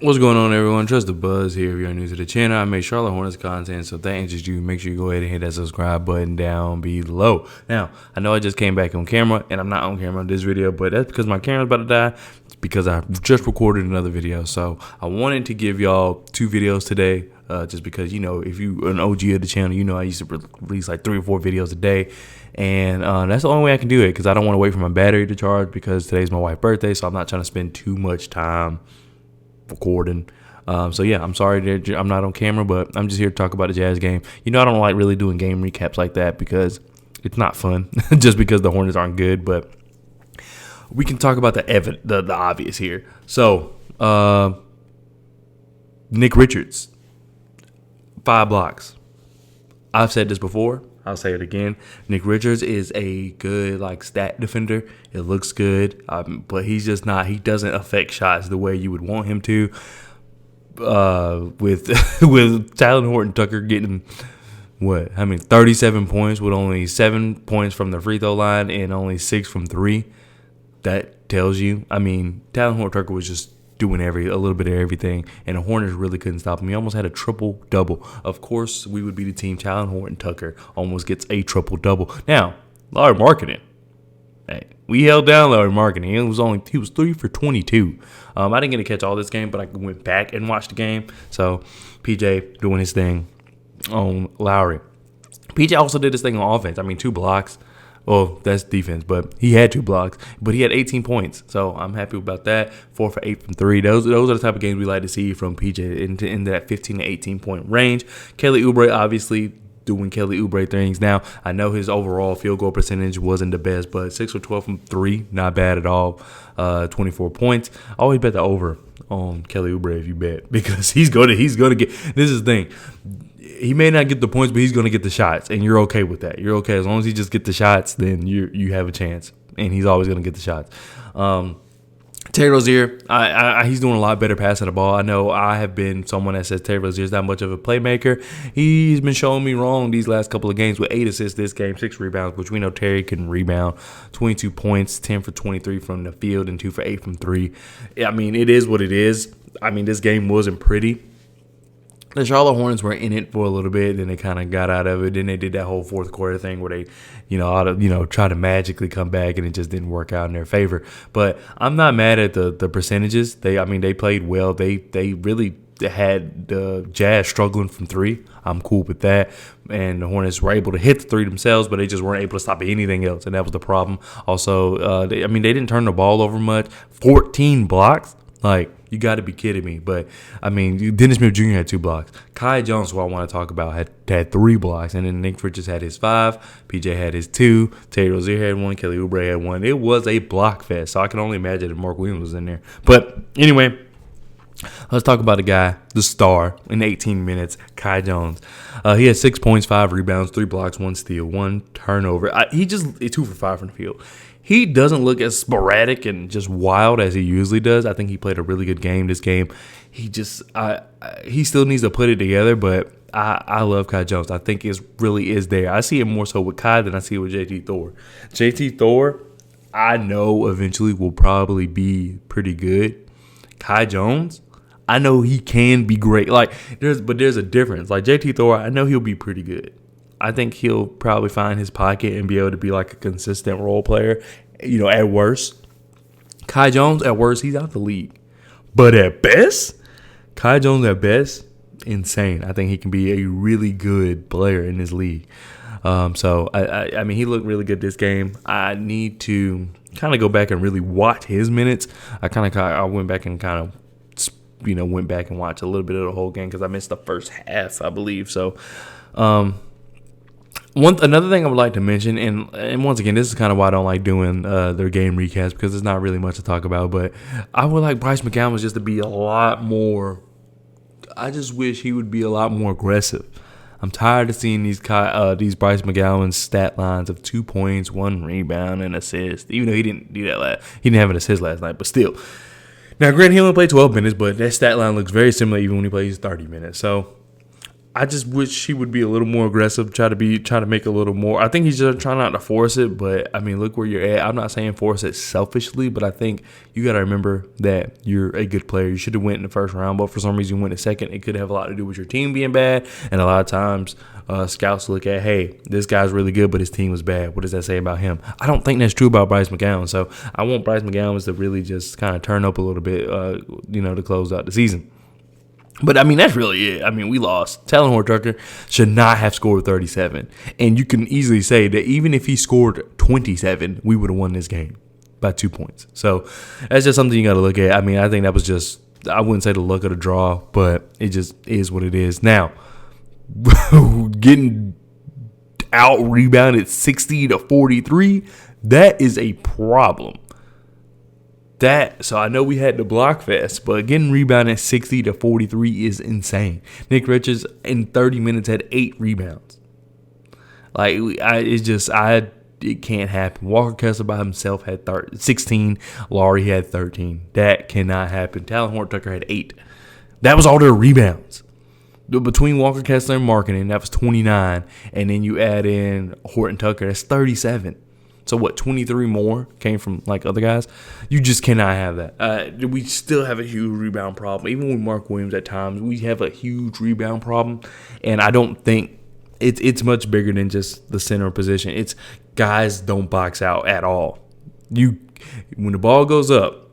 What's going on, everyone? Trust the Buzz here. If you're new to the channel, I make Charlotte Hornets content, so if that interests you, make sure you go ahead and hit that subscribe button down below. Now, I know I just came back on camera, and I'm not on camera in this video, but that's because my camera's about to die. It's because I just recorded another video, so I wanted to give y'all two videos today, just because, you know, if you're an OG of the channel, you know I used to release like 3 or 4 videos a day, and that's the only way I can do it, because I don't want to wait for my battery to charge, because today's my wife's birthday, so I'm not trying to spend too much time recording. So yeah, I'm sorry that I'm not on camera, but I'm just here to talk about the Jazz game. You know, I don't like really doing game recaps like that because it's not fun just because the Hornets aren't good, but we can talk about the obvious here. So Nick Richards, 5 blocks. I've said this before, I'll say it again. Nick Richards is a good stat defender. It looks good, but he's just not. He doesn't affect shots the way you would want him to. With Talen Horton Tucker getting 37 points with only 7 points from the free throw line and only 6 from 3. That tells you. I mean, Talen Horton Tucker was just doing a little bit of everything, and the Hornets really couldn't stop him. He almost had a triple-double. Of course, we would be the team. Talen Horton Tucker almost gets a triple-double. Now, Larry Marketing. Hey, we held down Larry Marketing. He was 3 for 22. I didn't get to catch all this game, but I went back and watched the game. So, PJ doing his thing on Lowry. PJ also did his thing on offense. I mean, 2 blocks. Well, that's defense, but he had 2 blocks. But he had 18 points, so I'm happy about that. 4 for 8 from 3. Those are the type of games we like to see from PJ in that 15 to 18 point range. Kelly Oubre obviously doing Kelly Oubre things. Now, I know his overall field goal percentage wasn't the best, but 6 for 12 from 3, not bad at all. 24 points. I always bet the over on Kelly Oubre if you bet, because he's gonna get. This is the thing. He may not get the points, but he's going to get the shots, and you're okay with that. You're okay. As long as he just get the shots, then you have a chance, and he's always going to get the shots. Terry Rozier, he's doing a lot better passing the ball. I know I have been someone that says Terry Rozier is not much of a playmaker. He's been showing me wrong these last couple of games with 8 assists this game, 6 rebounds, which we know Terry can rebound. 22 points, 10 for 23 from the field, and 2 for 8 from 3. I mean, it is what it is. I mean, this game wasn't pretty. The Charlotte Hornets were in it for a little bit, then they kind of got out of it. Then they did that whole fourth quarter thing where they, try to magically come back, and it just didn't work out in their favor. But I'm not mad at the percentages. They played well. They really had the Jazz struggling from 3. I'm cool with that. And the Hornets were able to hit the 3 themselves, but they just weren't able to stop anything else, and that was the problem. Also, they didn't turn the ball over much. 14 blocks, you got to be kidding me. But, I mean, Dennis Smith Jr. had 2 blocks. Kai Jones, who I want to talk about, had 3 blocks. And then Nick Richards had his 5. PJ had his 2. Terry Rozier had 1. Kelly Oubre had 1. It was a block fest. So I can only imagine if Mark Williams was in there. But, anyway, let's talk about the guy, the star, in 18 minutes, Kai Jones. He had 6 points, 5 rebounds, 3 blocks, 1 steal, 1 turnover. He just 2 for 5 from the field. He doesn't look as sporadic and just wild as he usually does. I think he played a really good game this game. He still needs to put it together, but I love Kai Jones. I think it really is there. I see it more so with Kai than I see it with JT Thor. JT Thor, I know eventually will probably be pretty good. Kai Jones, I know he can be great. There's a difference. JT Thor, I know he'll be pretty good. I think he'll probably find his pocket and be able to be a consistent role player, at worst. Kai Jones, at worst, he's out the league. But at best, Kai Jones at best, insane. I think he can be a really good player in this league. So, I mean, he looked really good this game. I need to kind of go back and really watch his minutes. I went back and went back and watched a little bit of the whole game because I missed the first half, I believe. So, another thing I would like to mention, and once again, this is kind of why I don't like doing their game recaps, because there's not really much to talk about, but I would like Bryce McGowan just to be a lot more. I just wish he would be a lot more aggressive. I'm tired of seeing these Bryce McGowan stat lines of 2 points, 1 rebound, and assist. Even though he didn't do that he didn't have an assist last night, but still. Now, granted, he only played 12 minutes, but that stat line looks very similar even when he plays 30 minutes. So I just wish he would be a little more aggressive, try to make a little more. I think he's just trying not to force it, but I mean, look where you're at. I'm not saying force it selfishly, but I think you got to remember that you're a good player. You should have went in the first round, but for some reason you went in second. It could have a lot to do with your team being bad, and a lot of times scouts look at, hey, this guy's really good, but his team was bad. What does that say about him? I don't think that's true about Bryce McGowan, so I want Bryce McGowan to really just kind of turn up a little bit, to close out the season. But, I mean, that's really it. I mean, we lost. Talen Horton Tucker should not have scored 37. And you can easily say that even if he scored 27, we would have won this game by 2 points. So that's just something you got to look at. I mean, I think that was just, I wouldn't say the luck of the draw, but it just is what it is. Now, getting out-rebounded 60-43, that is a problem. So I know we had the block fest, but getting rebounded 60-43 is insane. Nick Richards in 30 minutes had 8 rebounds. It can't happen. Walker Kessler by himself had 16. Laurie had 13. That cannot happen. Talen Horton Tucker had 8. That was all their rebounds. Between Walker Kessler and Markkanen, that was 29. And then you add in Horton Tucker, that's 37. So what, 23 more came from like other guys? You just cannot have that. We still have a huge rebound problem. Even with Mark Williams at times, we have a huge rebound problem. And I don't think it's much bigger than just the center position. It's guys don't box out at all. When the ball goes up,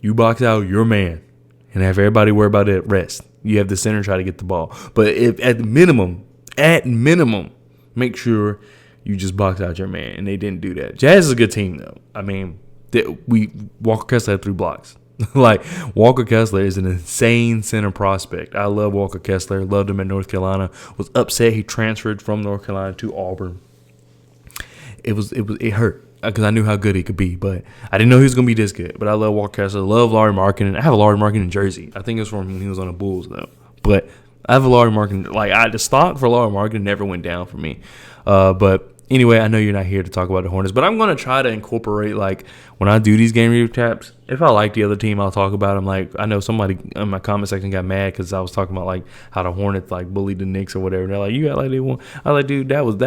you box out your man and have everybody worry about the rest. You have the center try to get the ball. But if at minimum, make sure you just box out your man, and they didn't do that. Jazz is a good team, though. I mean, Walker Kessler had 3 blocks. Walker Kessler is an insane center prospect. I love Walker Kessler. Loved him at North Carolina. Was upset he transferred from North Carolina to Auburn. It hurt because I knew how good he could be, but I didn't know he was gonna be this good. But I love Walker Kessler. Love Lauri Markkanen. I have a Lauri Markkanen jersey. I think it was from when he was on the Bulls, though. But I have a Lauri Markkanen. The stock for Lauri Markkanen never went down for me. But anyway, I know you're not here to talk about the Hornets, but I'm going to try to incorporate, when I do these game recaps, if I like the other team, I'll talk about them. I know somebody in my comment section got mad because I was talking about, how the Hornets, bullied the Knicks or whatever. They're like, you got like they won. I was like, dude, that was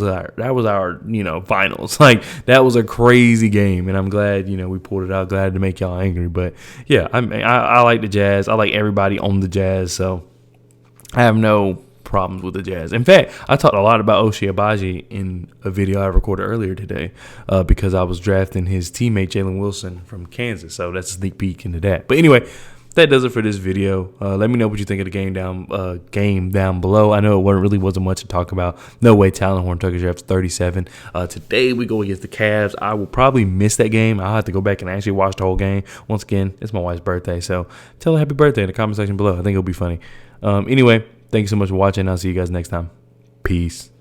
our finals. That was a crazy game, and I'm glad, we pulled it out. Glad to make y'all angry. But, yeah, I like the Jazz. I like everybody on the Jazz, so I have no problems with the Jazz. In fact, I talked a lot about Ochai Agbaji in a video I recorded earlier today because I was drafting his teammate Jalen Wilson from Kansas. So that's a sneak peek into that. But anyway, that does it for this video. Let me know what you think of the game down below. I know it really wasn't much to talk about. No way Talen Horton Tucker drafts 37. Today we go against the Cavs. I will probably miss that game. I'll have to go back and actually watch the whole game. Once again, it's my wife's birthday, so tell her happy birthday in the comment section below. I think it'll be funny. Anyway, thank you so much for watching. I'll see you guys next time. Peace.